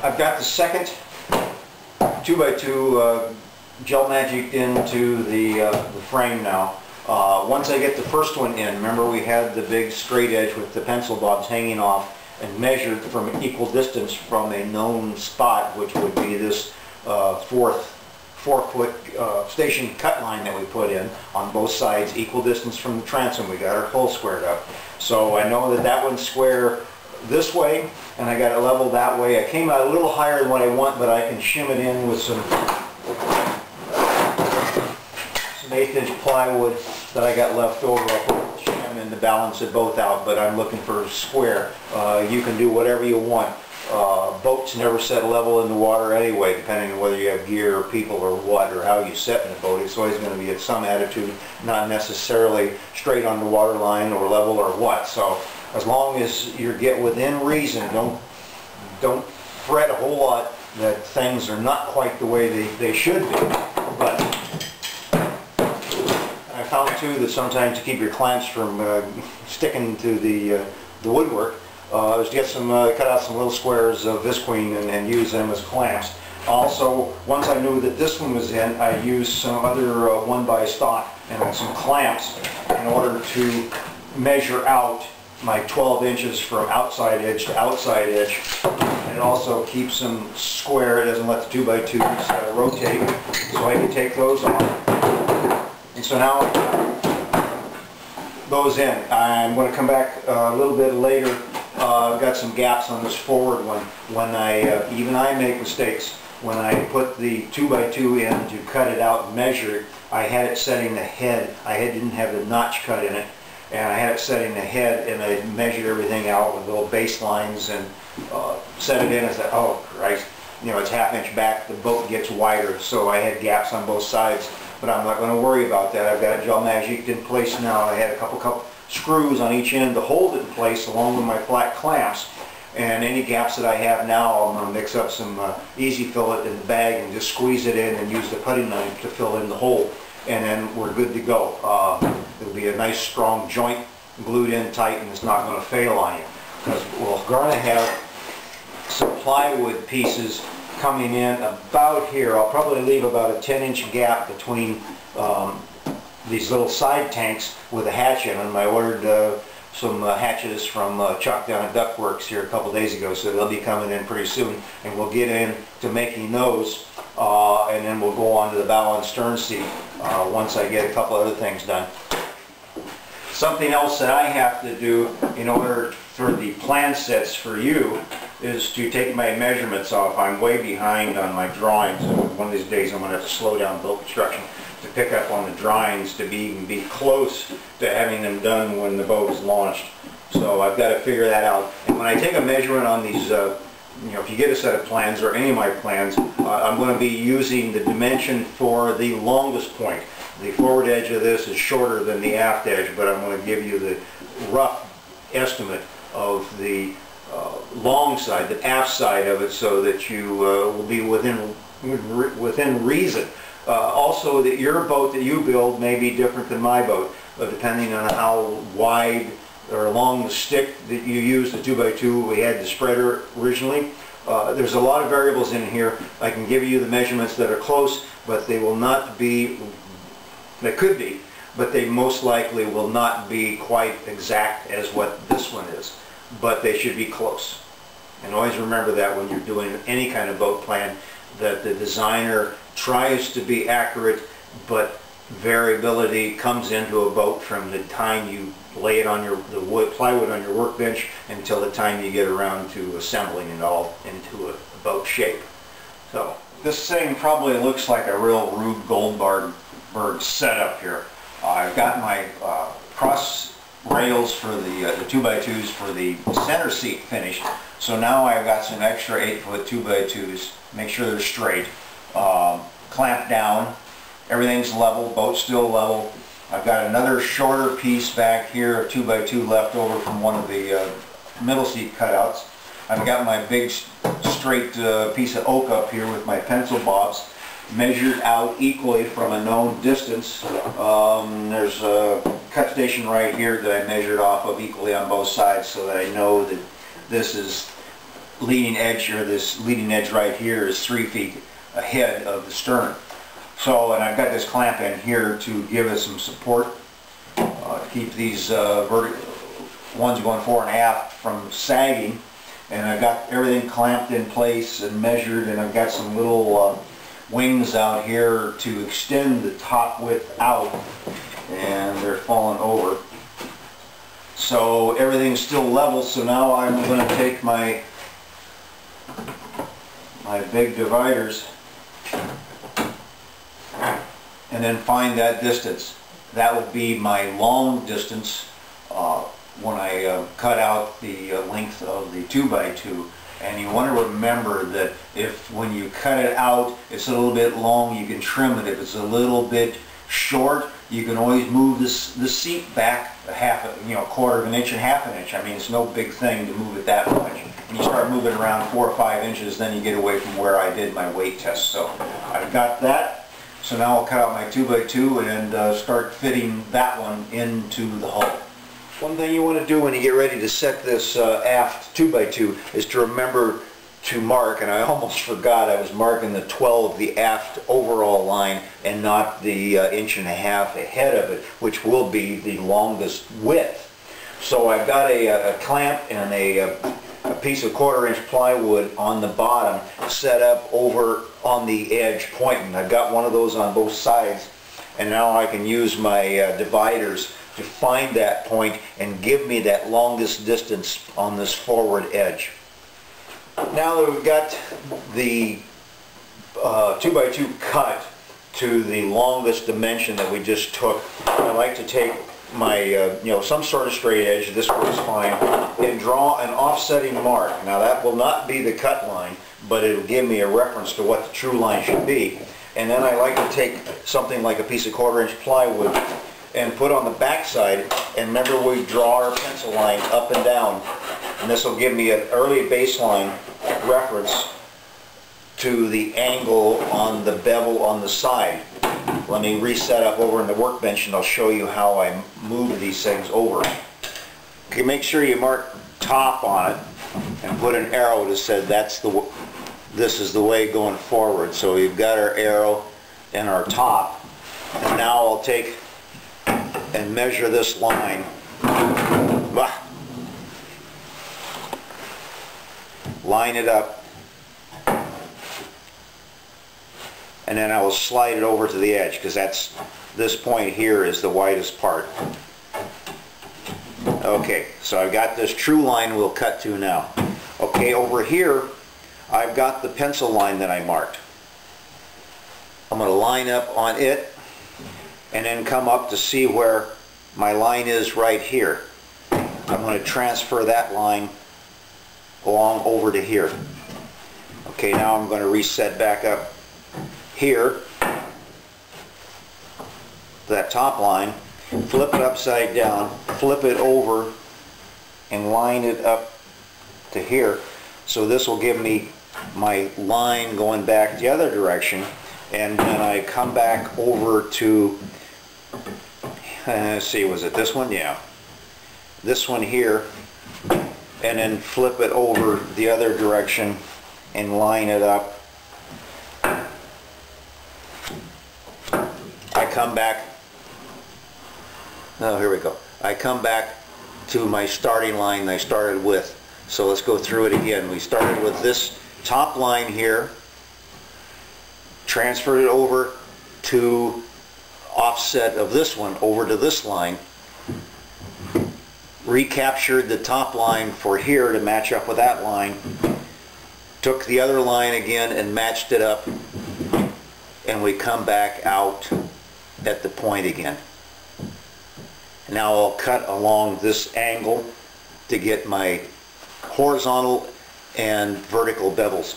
I've got the second 2x2 gel magicked into the frame now. Once I get the first one in, remember we had the big straight edge with the pencil bobs hanging off and measured from an equal distance from a known spot, which would be this 4-foot station cut line that we put in on both sides, equal distance from the transom. We got our hole squared up. So I know that that one's square this way, and I got it level that way. I came out a little higher than what I want, but I can shim it in with some 1/8" plywood that I got left over. I'll put shim in to balance it both out, but I'm looking for square. You can do whatever you want. Boats never set level in the water anyway, depending on whether you have gear or people or what, or how you set in a boat. It's always going to be at some attitude, not necessarily straight on the water line or level or what. So as long as you get within reason, don't fret a whole lot that things are not quite the way they should be. But I found too that sometimes to keep your clamps from sticking to the woodwork, is to get some, cut out some little squares of visqueen and use them as clamps. Also, once I knew that this one was in, I used some other 1x stock and some clamps in order to measure out my 12 inches from outside edge to outside edge. And it also keeps them square. It doesn't let the 2x2s rotate, so I can take those off. And so now those in. I'm going to come back a little bit later. I've got some gaps on this forward one. When even I make mistakes. When I put the 2x2 in to cut it out and measure it, I had it setting the head. Didn't have the notch cut in it, and I had it setting the head, and I measured everything out with little baselines and set it in. I said, oh Christ, you know, it's 1/2 inch back. The boat gets wider, so I had gaps on both sides. But I'm not going to worry about that. I've got it gel magicked in place now. I had a couple screws on each end to hold it in place along with my flat clamps. And any gaps that I have now, I'm going to mix up some easy fillet in the bag and just squeeze it in and use the putty knife to fill in the hole. And then we're good to go. It'll be a nice strong joint glued in tight, and it's not going to fail on you. Because we're going to have some plywood pieces coming in about here. I'll probably leave about a 10-inch gap between these little side tanks with a hatch in them. I ordered some hatches from Chuck down at Duckworks here a couple days ago, so they'll be coming in pretty soon, and we'll get in to making those, and then we'll go on to the bow and stern seat once I get a couple other things done. Something else that I have to do in order for the plan sets for you is to take my measurements off. I'm way behind on my drawings, and one of these days I'm going to have to slow down boat construction to pick up on the drawings to even be close to having them done when the boat is launched. So I've got to figure that out. And when I take a measurement on these, you know, if you get a set of plans or any of my plans, I'm going to be using the dimension for the longest point. The forward edge of this is shorter than the aft edge, but I'm going to give you the rough estimate of the long side, the aft side of it, so that you will be within reason. Also, that your boat that you build may be different than my boat, depending on how wide or long the stick that you use, the 2x2. We had the spreader originally. There's a lot of variables in here. I can give you the measurements that are close, but they will not be, they could be, but they most likely will not be quite exact as what this one is. But they should be close. And always remember that when you're doing any kind of boat plan, that the designer tries to be accurate, but variability comes into a boat from the time you lay it on the plywood on your workbench until the time you get around to assembling it all into a boat shape. So this thing probably looks like a real Rube Goldberg setup here. I've got my cross rails for the 2x2s for the center seat finished. So now I've got some extra 8-foot 2x2s. Make sure they're straight. Clamped down. Everything's level. Boat's still level. I've got another shorter piece back here, a 2x2 left over from one of the middle seat cutouts. I've got my big straight piece of oak up here with my pencil bobs measured out equally from a known distance. There's a cut station right here that I measured off of equally on both sides, so that I know that this is leading edge, or this leading edge right here, is 3 feet ahead of the stern. So, and I've got this clamp in here to give us some support, to keep these ones going 4 1/2 from sagging. And I've got everything clamped in place and measured, and I've got some little wings out here to extend the top width out, and they're falling over. So everything's still level, so now I'm going to take my big dividers and then find that distance. That would be my long distance when I cut out the length of the 2x2. And you want to remember that if when you cut it out it's a little bit long, you can trim it. If it's a little bit short, you can always move the seat back a quarter of an inch and half an inch. I mean, it's no big thing to move it that much. When you start moving around 4 or 5 inches, then you get away from where I did my weight test. So I've got that. So now I'll cut out my 2x2 and start fitting that one into the hull. One thing you want to do when you get ready to set this aft 2x2 is to remember to mark, and I almost forgot, I was marking the 12, the aft overall line, and not the 1.5 inches ahead of it, which will be the longest width. So I've got a clamp and a piece of 1/4 inch plywood on the bottom set up over on the edge pointing. I've got one of those on both sides, and now I can use my dividers to find that point and give me that longest distance on this forward edge. Now that we've got the 2x2 cut to the longest dimension that we just took, I like to take my some sort of straight edge, this works fine, and draw an offsetting mark. Now that will not be the cut line, but it'll give me a reference to what the true line should be. And then I like to take something like a piece of 1/4 inch plywood and put on the back side, and remember we draw our pencil line up and down, and this will give me an early baseline reference to the angle on the bevel on the side. Let me reset up over in the workbench and I'll show you how I move these things over. Okay, make sure you mark top on it and put an arrow that said this is the way going forward. So we've got our arrow and our top, and now I'll take and measure this line. Line it up, and then I will slide it over to the edge, because this point here is the widest part. Okay, so I've got this true line we'll cut to now. Okay, over here I've got the pencil line that I marked. I'm going to line up on it and then come up to see where my line is right here. I'm going to transfer that line along over to here. Okay, now I'm going to reset back up here, that top line, flip it upside down, flip it over, and line it up to here. So this will give me my line going back the other direction, and then I come back over to, let's see, was it this one? Yeah. This one here, and then flip it over the other direction and line it up. I come back, oh, here we go. I come back to my starting line I started with. So let's go through it again. We started with this top line here, transferred it over to offset of this one over to this line, recaptured the top line for here to match up with that line, took the other line again and matched it up, and we come back out at the point again. Now I'll cut along this angle to get my horizontal and vertical bevels.